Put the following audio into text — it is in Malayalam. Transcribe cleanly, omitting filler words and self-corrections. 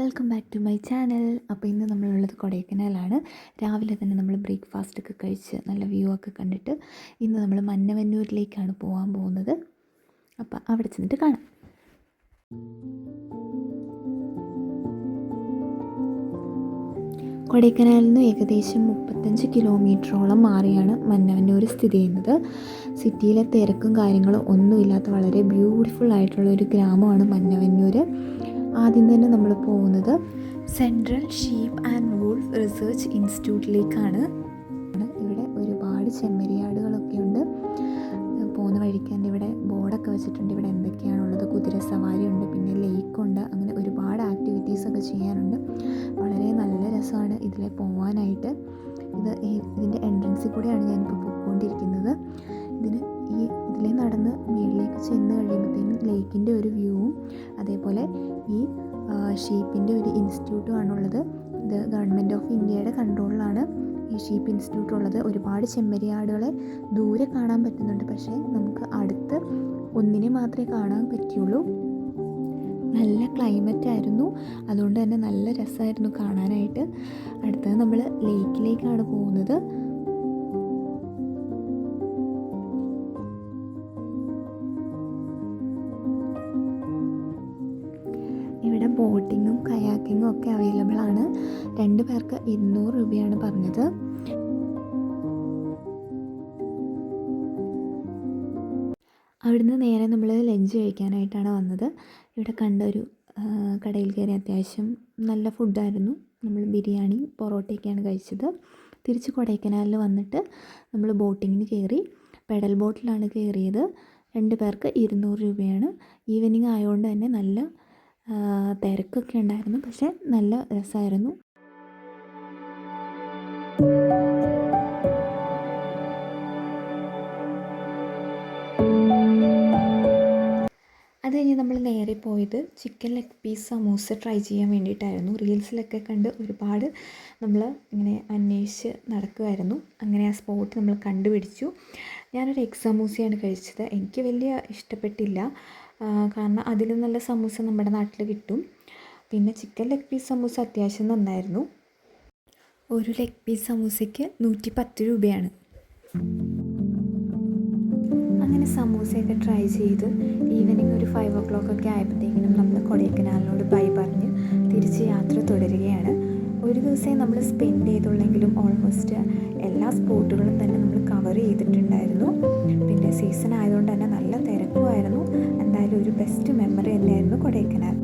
Welcome back to my channel. അപ്പോൾ ഇന്ന് നമ്മളുള്ളത് കൊടൈക്കനാലാണ്. രാവിലെ തന്നെ നമ്മൾ ബ്രേക്ക്ഫാസ്റ്റ് ഒക്കെ കഴിച്ച് നല്ല വ്യൂ ഒക്കെ കണ്ടിട്ട് ഇന്ന് നമ്മൾ മന്നവന്നൂരിലേക്കാണ് പോകാൻ പോകുന്നത്. അപ്പോൾ അവിടെ ചെന്നിട്ട് കാണാം. കൊടൈക്കനാലിൽ നിന്ന് ഏകദേശം 35 കിലോമീറ്ററോളം മാറിയാണ് മന്നവന്നൂർ സ്ഥിതി ചെയ്യുന്നത്. സിറ്റിയിലെ തിരക്കും കാര്യങ്ങളും ഒന്നുമില്ലാത്ത വളരെ ബ്യൂട്ടിഫുൾ ആയിട്ടുള്ള ഒരു ഗ്രാമമാണ് മന്നവന്നൂർ. ആദ്യം തന്നെ നമ്മൾ പോകുന്നത് central sheep and wool research ഇൻസ്റ്റിറ്റ്യൂട്ടിലേക്കാണ്. ഇവിടെ ഒരുപാട് ചെമ്മരിയാടുകളൊക്കെ ഉണ്ട്. പോകുന്ന വഴിക്ക് തന്നെ ഇവിടെ ബോർഡൊക്കെ വെച്ചിട്ടുണ്ട്. ഇവിടെ എന്തൊക്കെയാണുള്ളത്, കുതിര സവാരി ഉണ്ട്, പിന്നെ ലേക്കുണ്ട്, അങ്ങനെ ഒരുപാട് ആക്ടിവിറ്റീസൊക്കെ ചെയ്യാനുണ്ട്. വളരെ നല്ല രസമാണ് ഇതിലെ പോകാനായിട്ട്. ഇതിൻ്റെ എൻട്രൻസിൽ കൂടെയാണ് ഞാനിപ്പോൾ പോയിക്കൊണ്ടിരിക്കുന്നത്. ഇതിലെ നടന്ന് മുകളിലേക്ക് ചെന്ന് കഴിയുമ്പോഴത്തേനും ലേക്കിൻ്റെ ഒരു വ്യൂവും അതേപോലെ ഈ ഷീപ്പിൻ്റെ ഒരു ഇൻസ്റ്റിറ്റ്യൂട്ടും ആണുള്ളത്. ഇത് ഗവൺമെൻറ് ഓഫ് ഇന്ത്യയുടെ കൺട്രോളിലാണ് ഈ ഷീപ്പ് ഇൻസ്റ്റിറ്റ്യൂട്ട് ഉള്ളത്. ഒരുപാട് ചെമ്മരിയാടുകളെ ദൂരെ കാണാൻ പറ്റുന്നുണ്ട്, പക്ഷേ നമുക്ക് അടുത്ത് ഒന്നിനെ മാത്രമേ കാണാൻ പറ്റുള്ളൂ. നല്ല ക്ലൈമറ്റ് ആയിരുന്നു, അതുകൊണ്ട് തന്നെ നല്ല രസമായിരുന്നു കാണാനായിട്ട്. അടുത്തത് നമ്മൾ ലേക്കിലേക്കാണ് പോകുന്നത്. ഇവിടെ ബോട്ടിങ്ങും കയാക്കിങ്ങും ഒക്കെ അവൈലബിൾ ആണ്. 2 പേർക്ക് 200 രൂപയാണ് പറഞ്ഞത്. അവിടുന്ന് നേരെ നമ്മൾ ലഞ്ച് കഴിക്കാനായിട്ടാണ് വന്നത്. ഇവിടെ കണ്ട ഒരു കടയിൽ കയറി അത്യാവശ്യം നല്ല ഫുഡായിരുന്നു. നമ്മൾ ബിരിയാണി പൊറോട്ടയൊക്കെയാണ് കഴിച്ചത്. തിരിച്ച് കൊടൈക്കനാലിൽ വന്നിട്ട് നമ്മൾ ബോട്ടിങ്ങിന് കയറി. പെഡൽ ബോട്ടിലാണ് കയറിയത്. 2 പേർക്ക് 200 രൂപയാണ്. ഈവനിങ് ആയതുകൊണ്ട് തന്നെ നല്ല തിരക്കൊക്കെ ഉണ്ടായിരുന്നു, പക്ഷെ നല്ല രസമായിരുന്നു. അത് കഴിഞ്ഞ് നമ്മൾ നേരെ പോയത് chicken leg piece samosa try ചെയ്യാൻ വേണ്ടിയിട്ടായിരുന്നു. റീൽസിലൊക്കെ കണ്ട് ഒരുപാട് നമ്മൾ ഇങ്ങനെ അന്വേഷിച്ച് നടക്കുമായിരുന്നു. അങ്ങനെ ആ സ്പോട്ട് നമ്മൾ കണ്ടുപിടിച്ചു. ഞാനൊരു എഗ് സമൂസയാണ് കഴിച്ചത്. എനിക്ക് വലിയ ഇഷ്ടപ്പെട്ടില്ല, കാരണം അതിലും നല്ല സമൂസ നമ്മുടെ നാട്ടിൽ കിട്ടും. പിന്നെ ചിക്കൻ ലെഗ് പീസ് സമൂസ അത്യാവശ്യം നന്നായിരുന്നു. ഒരു ലെഗ് പീസ് സമൂസയ്ക്ക് 110 രൂപയാണ്. അങ്ങനെ സമൂസയൊക്കെ ട്രൈ ചെയ്ത് ഈവനിങ് ഒരു 5 o'clock ഒക്കെ ആയപ്പോഴത്തേക്കിനും നമ്മൾ കൊടൈക്കനാലിനോട് ബൈ പറഞ്ഞ് തിരിച്ച് യാത്ര തുടരുകയാണ്. ഒരു ദിവസമേ നമ്മൾ സ്പെൻഡ് ചെയ്തുള്ളെങ്കിലും ഓൾമോസ്റ്റ് എല്ലാ സ്പോട്ടുകളും തന്നെ നമ്മൾ കവർ ചെയ്തിട്ടുണ്ടായിരുന്നു. പിന്നെ സീസൺ ആയതുകൊണ്ട് തന്നെ നല്ല തിരക്കുമായിരുന്നു. എന്തായാലും ഒരു ബെസ്റ്റ് മെമ്മറി തന്നെയായിരുന്നു കൊടൈക്കനാൽ.